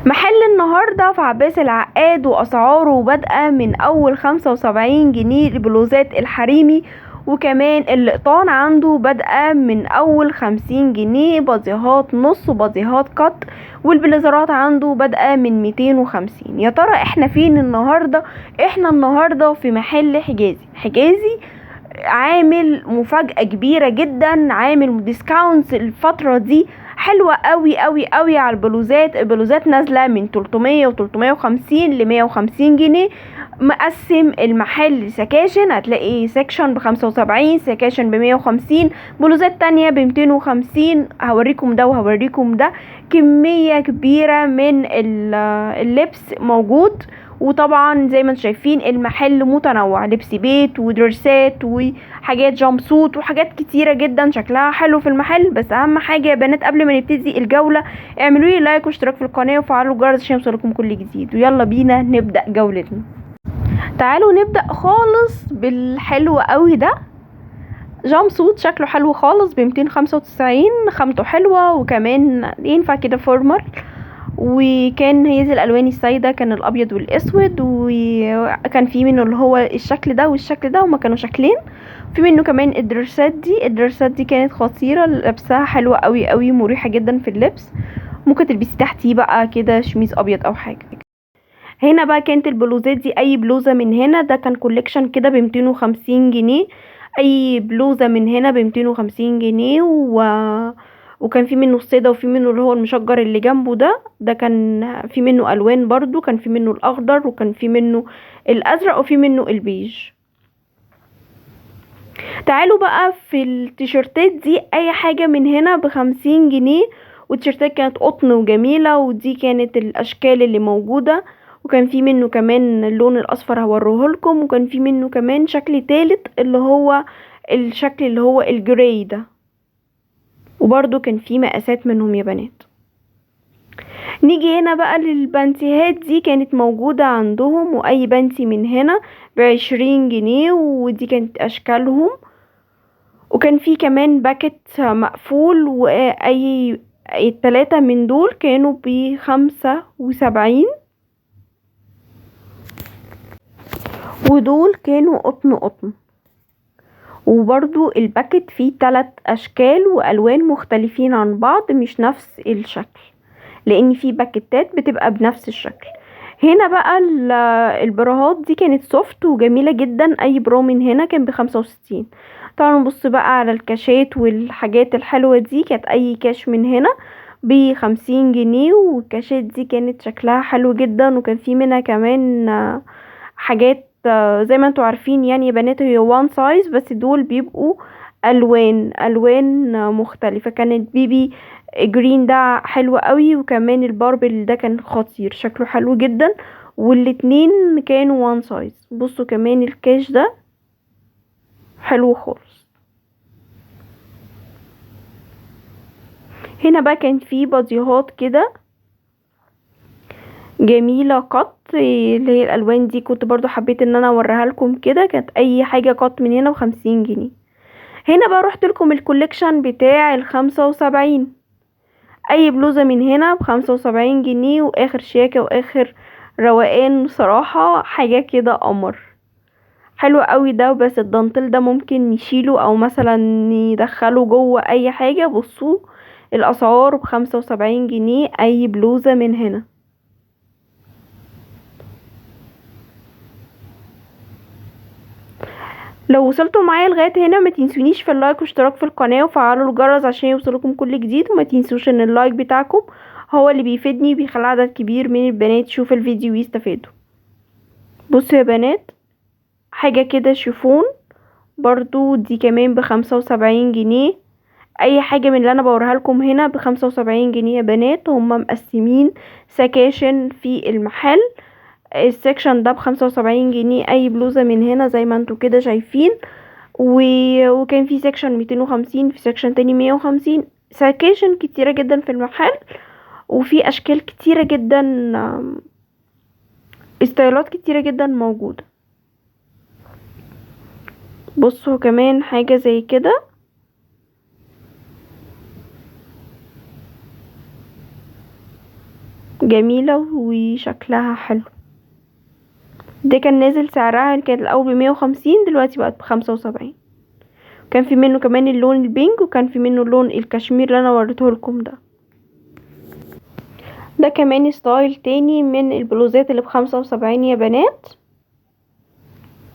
محل النهاردة في عباس العقاد، وأسعاره بادئة من أول 75 جنيه البلوزات الحريمي، وكمان القطان عنده بادئة من أول 50 جنيه، باديهات نص وباديهات قط، والبليزرات عنده بادئة من 250. يا ترى احنا فين النهاردة؟ احنا النهاردة في محل حجازي عامل مفاجأة كبيرة جدا، عامل ديسكاونتس الفترة دي حلوة قوي على البلوزات نازلة من 300 و350 ل150 جنيه. مقسم المحل سكاشن، هتلاقي سكشن ب75، سكاشن ب150، بلوزات تانية ب250. هوريكم ده وهوريكم ده. كمية كبيرة من اللبس موجود، وطبعا زي ما انتم شايفين المحل متنوع، لبس بيت ودرسات وحاجات جامب سوت وحاجات كتيرة جدا شكلها حلو في المحل. بس اهم حاجة يا بنات قبل ما نبتدي الجولة اعملوا لي لايك واشتراك في القناة وفعلوا الجرس عشان يوصلكم كل جديد. ويلا بينا نبدأ جولتنا. تعالوا نبدأ خالص بالحلو قوي ده. جامب سوت شكله حلو خالص ب295، خامته حلوة وكمان ينفع كده فورمال. وكان هي دي الالوان السايده، كان الابيض والاسود، وكان في منه اللي هو الشكل ده والشكل ده، هما كانوا شكلين. في منه كمان الدرسات دي كانت خطيره، لبسها حلوه قوي مريحه جدا في اللبس. ممكن تلبسي تحتيه بقى كده شميز ابيض او حاجه. هنا بقى كانت البلوزات دي، اي بلوزه من هنا ده كان كوليكشن كده ب250 جنيه. اي بلوزه من هنا ب250 جنيه وكان في منه الساده، وفي منه اللي هو المشجر اللي جنبه ده كان في منه الوان برضو، كان في منه الاخضر وكان في منه الازرق وفي منه البيج. تعالوا بقى في التيشيرتات دي، اي حاجه من هنا ب50 جنيه، والتيشيرتات كانت قطن وجميله، ودي كانت الاشكال اللي موجوده. وكان في منه كمان اللون الاصفر هوريهولكم، وكان في منه كمان شكل تالت اللي هو الشكل اللي هو الجراي ده، وبرضو كان في مقاسات منهم يا بنات. نيجي هنا بقى للبنتيهات دي، كانت موجودة عندهم، واي بنتي من هنا ب20 جنيه، ودي كانت اشكالهم. وكان في كمان باكت مقفول، واي التلاتة من دول كانوا ب75، ودول كانوا قطن. وبرضو الباكت فيه 3 اشكال والوان مختلفين عن بعض، مش نفس الشكل، لان في باكتات بتبقى بنفس الشكل. هنا بقى البراهات دي كانت سوفت وجميلة جدا، اي برو من هنا كان ب65. تعالوا نبص بقى على الكاشات والحاجات الحلوة دي. كانت اي كاش من هنا ب50 جنيه، والكاشات دي كانت شكلها حلو جدا، وكان في منها كمان حاجات زي ما انتوا عارفين يعني يا بنات هي وان سايز، بس دول بيبقوا الوان مختلفة. كانت بيبي جرين ده حلو قوي، وكمان الباربل ده كان خطير شكله حلو جدا، والاتنين كانوا وان سايز. بصوا كمان الكاش ده حلو خالص. هنا بقى كان في باديهات كده جميلة قط، اللي هي الالوان دي كنت برضو حبيت ان انا اوريها لكم كده. كانت اي حاجة قط من هنا ب50 جنيه. هنا بقى رحت لكم الكوليكشن بتاع ال75. اي بلوزة من هنا ب75 جنيه، واخر شياكة واخر روقان، صراحة حاجة كده قمر حلو قوي ده. بس الدانتيل ده ممكن نشيله او مثلا ندخله جوه اي حاجة. بصوا الاسعار ب75 جنيه اي بلوزة من هنا. لو وصلتوا معايا لغايه هنا ما تنسونيش في اللايك واشتراك في القناه وفعلوا الجرس عشان يوصلكم كل جديد. وما تنسوش ان اللايك بتاعكم هو اللي بيفيدني وبيخلي عدد كبير من البنات يشوف الفيديو ويستفادوا. بصوا يا بنات حاجه كده شيفون برضو، دي كمان ب75 جنيه. اي حاجه من اللي انا بوريها لكم هنا ب75 جنيه يا بنات. هما مقسمين سكاشن في المحل. السكشن ده ب75 جنيه اي بلوزة من هنا زي ما انتوا كده شايفين. وكان في سكشن 250، في سكشن تاني 150. سكاشن كتيرة جدا في المحل، وفي اشكال كتيرة جدا، استايلات كتيرة جدا موجودة. بصوا كمان حاجة زي كده جميلة وشكلها حلو. ده كان نازل سعرها، كانت الاول ب150 دلوقتي بقت ب75. كان في منه كمان اللون البينك، وكان في منه اللون الكشمير اللي انا وريته لكم ده. ده كمان ستايل تاني من البلوزات اللي ب75 يا بنات.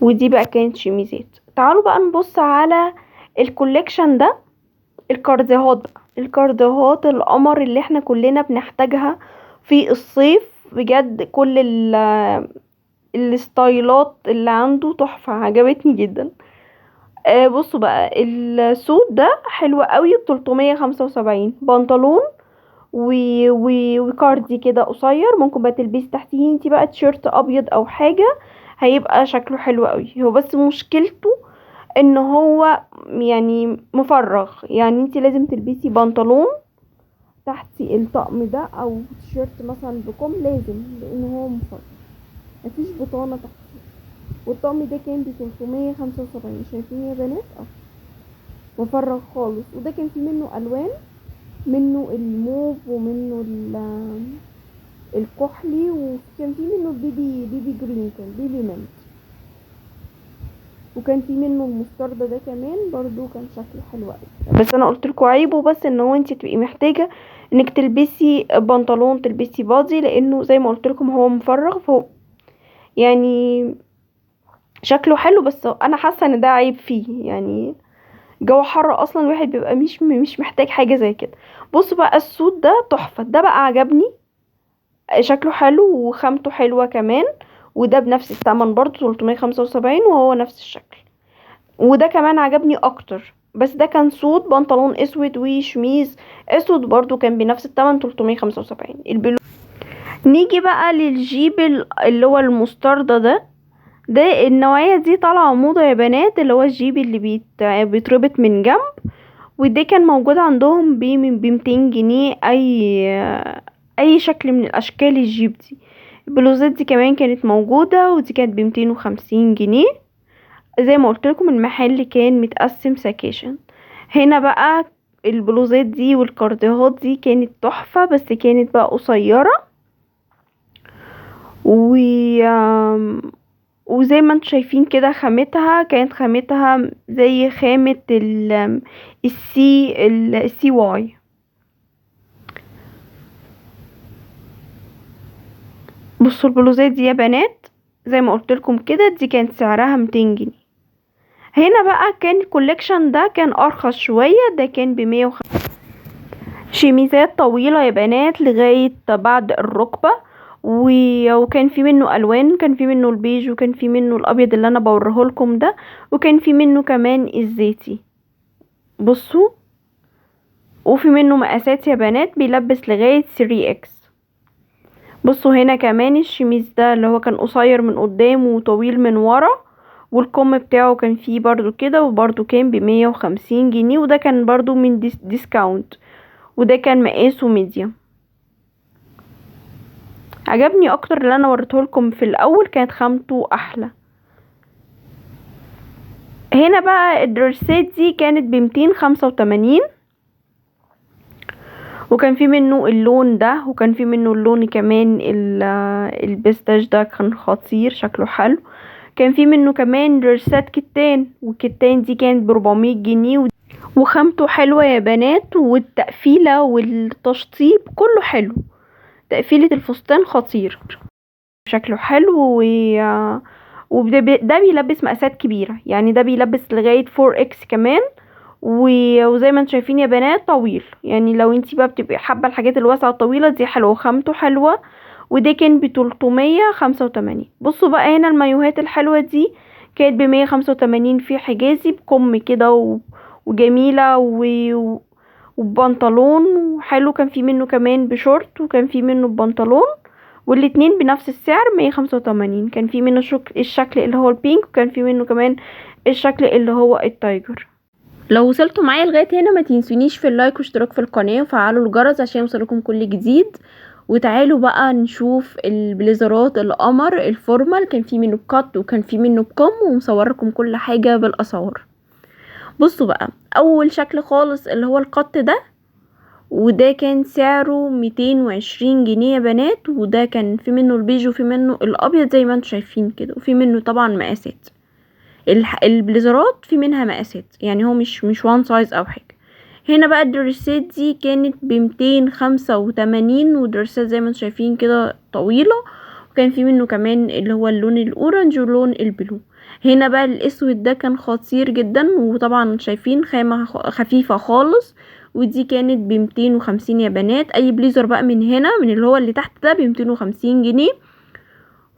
ودي بقى كانت شميزات. تعالوا بقى نبص على الكوليكشن ده، الكارديهات بقى، الكارديهات القمر اللي احنا كلنا بنحتاجها في الصيف بجد. كل الستايلات اللي عنده تحفة، عجبتني جدا. بصوا بقى، السوت ده حلو قوي ب375. بنطلون وكاردي كده قصير، ممكن بقى تلبسي تحتيه انتي بقى تيشيرت ابيض او حاجة، هيبقى شكله حلو قوي. هو بس مشكلته ان هو يعني مفرغ، يعني انتي لازم تلبسي بنطلون تحتي الطقم ده او تيشيرت مثلا بكم، لازم، لان هو مفرغ، مفيش بطانة تحتيه. والطقم ده كان ب375. شايفين يا بنات؟ مفرغ خالص. وده كان فيه منه الوان، منه الموف ومنه الكحلي، وكان فيه منه بيبي جرين، كان بيبي منت، وكان فيه منه المستردة ده كمان برضو كان شكله حلو قوي. بس انا قلت لكم عيبه بس ان هو انت تبقي محتاجه انك تلبسي بنطلون، تلبسي بادي، لانه زي ما قلت لكم هو مفرغ، فهو يعني شكله حلو، بس انا حاسه ان ده عيب فيه. يعني جو حر اصلا الواحد بيبقى مش محتاج حاجه زي كده. بصوا بقى السوت ده تحفه، ده بقى عجبني، شكله حلو وخامته حلوه كمان. وده بنفس الثمن برضو 375، وهو نفس الشكل. وده كمان عجبني اكتر، بس ده كان سوت بنطلون اسود وشميز اسود برضو، كان بنفس الثمن 375. نيجي بقى للجيب اللي هو المستردة ده النوعية دي طالعة موضة يا بنات، اللي هو الجيب اللي بيتربط من جنب. وده كان موجود عندهم ب200 جنيه. اي شكل من الاشكال الجيب دي. البلوزات دي كمان كانت موجودة، ودي كانت ب250 جنيه. زي ما قلت لكم المحل كان متقسم سكاشن. هنا بقى البلوزات دي والكارديهات دي كانت تحفة، بس كانت بقى قصيرة و وزي ما انتم شايفين كده خامتها كانت خامتها زي خامة السي واي. بصوا البلوزات دي يا بنات، زي ما قلت لكم كده دي كانت سعرها 200 جنيه. هنا بقى كان الكوليكشن ده كان ارخص شوية، ده كان ب150. شميزات طويلة يا بنات لغاية بعد الركبة، وكان في منه الوان، كان في منه البيج، وكان في منه الابيض اللي انا بوريه لكم ده، وكان في منه كمان الزيتي. بصوا، وفي منه مقاسات يا بنات، بيلبس لغاية 3X. بصوا هنا كمان الشميز ده اللي هو كان قصير من قدام وطويل من ورا، والكم بتاعه كان فيه برضو كده، وبرضو كان ب150 جنيه. وده كان برضو من ديسكاونت، وده كان مقاسه ميديم. عجبني اكتر اللي انا وريته لكم في الاول، كانت خامته احلى. هنا بقى الدرسات دي كانت ب285، وكان في منه اللون ده، وكان في منه اللون كمان البستاج ده كان خطير شكله حلو. كان في منه كمان درسات كتان، والكتان دي كانت ب400 جنيه، وخامته حلوة يا بنات، والتقفيلة والتشطيب كله حلو. تقفيلة الفستان خطير، شكله حلو وده ده بيلبس مقاسات كبيرة، يعني ده بيلبس لغاية 4X كمان. وزي ما انتم شايفين يا بنات طويل، يعني لو انتي بقى بتبقي حابة الحاجات الواسعة الطويلة دي حلوة، وخامته حلوة. وده كان ب385. بصوا بقى هنا المايوهات الحلوة دي كانت ب185، في حجازي بكم كده وجميلة وبنطلون حلو. كان في منه كمان بشورت، وكان في منه ببنطلون، والاتنين بنفس السعر 185. كان في منه الشكل اللي هو البينك، وكان في منه كمان الشكل اللي هو التايجر. لو وصلتوا معايا لغايه هنا ما تنسونيش في اللايك واشتراك في القناه وفعلوا الجرس عشان يوصلكم كل جديد. وتعالوا بقى نشوف البليزرات القمر الفورمال، كان في منه بكات وكان في منه بكم، ومصوركم كل حاجه بالاسعار. بصوا بقى اول شكل خالص اللي هو القط ده، وده كان سعره 220 جنيه يا بنات. وده كان في منه البيج وفي منه الابيض زي ما انتم شايفين كده، وفي منه طبعا مقاسات. البليزرات في منها مقاسات، يعني هو مش وان سايز او حاجه. هنا بقى الدرسات دي كانت ب285، ودرسات زي ما انتم شايفين كده طويله. وكان في منه كمان اللي هو اللون الاورنج واللون البلو. هنا بقى الاسود ده كان خطير جدا، وطبعا شايفين خامه خفيفه خالص. ودي كانت ب250 يا بنات. اي بليزر بقى من هنا من اللي هو اللي تحت ده ب250 جنيه.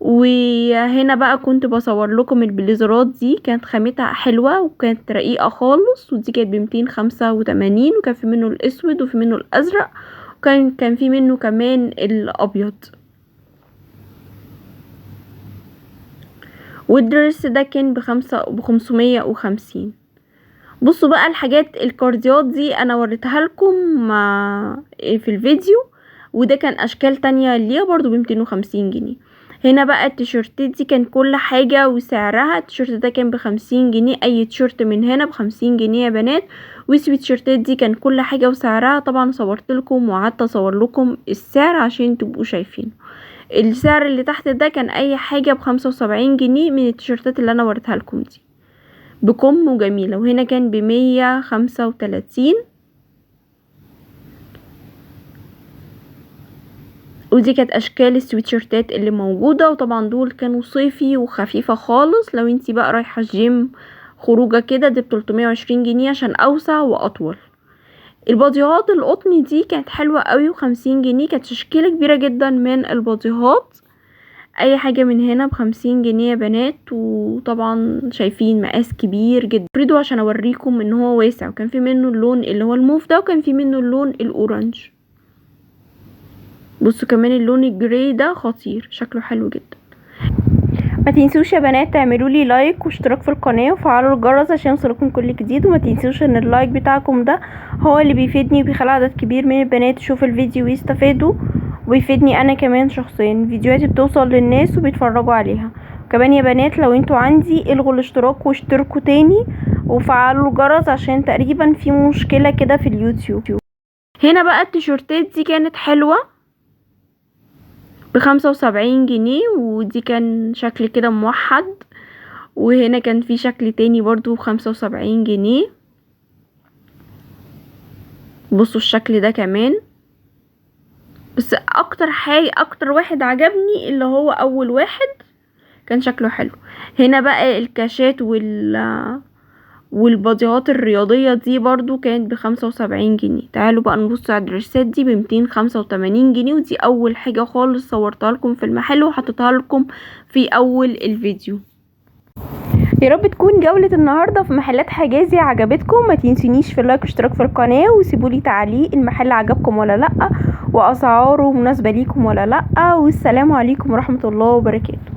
وهنا بقى كنت بصور لكم البليزرات دي، كانت خامتها حلوة وكانت رقيقة خالص. ودي كانت ب285، وكان في منه الاسود وفي منه الازرق، وكان في منه كمان الابيض. والدرس ده كان ب550. بصوا بقى الحاجات الكارديات دي انا وريتها لكم في الفيديو. وده كان اشكال تانية ليها برضو ب250 جنيه. هنا بقى التيشيرتات دي كان كل حاجة وسعرها. التيشيرت ده كان ب50 جنيه، اي تيشيرت من هنا ب50 جنيه يا بنات. والسويتشيرتات دي كان كل حاجة وسعرها. طبعا صورت لكم وقعدت اصور لكم السعر عشان تبقوا شايفين. السعر اللي تحت ده كان اي حاجة ب75 جنيه من التيشيرتات اللي انا وريتها لكم دي، بكم وجميلة. وهنا كان ب135. ودي كانت اشكال السويتشيرتات اللي موجودة. وطبعا دول كانوا صيفي وخفيفة خالص. لو انتي بقى رايحة الجيم خروجة كده دي ب320 جنيه عشان اوسع واطول. الباديهات القطن دي كانت حلوة قوي، و50 جنيه. كانت تشكيلة كبيرة جدا من الباديهات. اي حاجة من هنا ب50 جنيه يا بنات. وطبعا شايفين مقاس كبير جدا. افردوا عشان اوريكم ان هو واسع. وكان في منه اللون اللي هو الموف ده، وكان في منه اللون الاورنج. بصوا كمان اللون الجراي ده خطير، شكله حلو جدا. ما تنسوش يا بنات تعملوا لي لايك واشتراك في القناه وفعلوا الجرس عشان يوصلكم كل جديد. وما تنسوش ان اللايك بتاعكم ده هو اللي بيفيدني وبيخلي عدد كبير من البنات يشوف الفيديو ويستفادوا، ويفيدني انا كمان شخصيا. فيديوهاتي بتوصل للناس وبيتفرجوا عليها. كمان يا بنات لو انتوا عندي الغوا الاشتراك واشتركوا تاني وفعلوا الجرس عشان تقريبا في مشكله كده في اليوتيوب. هنا بقى التيشيرتات دي كانت حلوه ب75 جنيه. ودي كان شكل كده موحد. وهنا كان في شكل تاني برضو ب75 جنيه. بصوا الشكل ده كمان. بس اكتر واحد عجبني اللي هو اول واحد، كان شكله حلو. هنا بقى الكاشات والباديهات الرياضية دي برضو كانت ب75 جنيه. تعالوا بقى نبص على الدرسات دي ب285 جنيه. ودي اول حاجة خالص صورتها لكم في المحل وحطيتها لكم في اول الفيديو. يا رب تكون جولة النهاردة في محلات حجازي عجبتكم. ما تنسونيش في اللايك واشتراك في القناة، وسيبولي تعليق المحل عجبكم ولا لأ، واسعاره مناسبة ليكم ولا لأ. والسلام عليكم ورحمة الله وبركاته.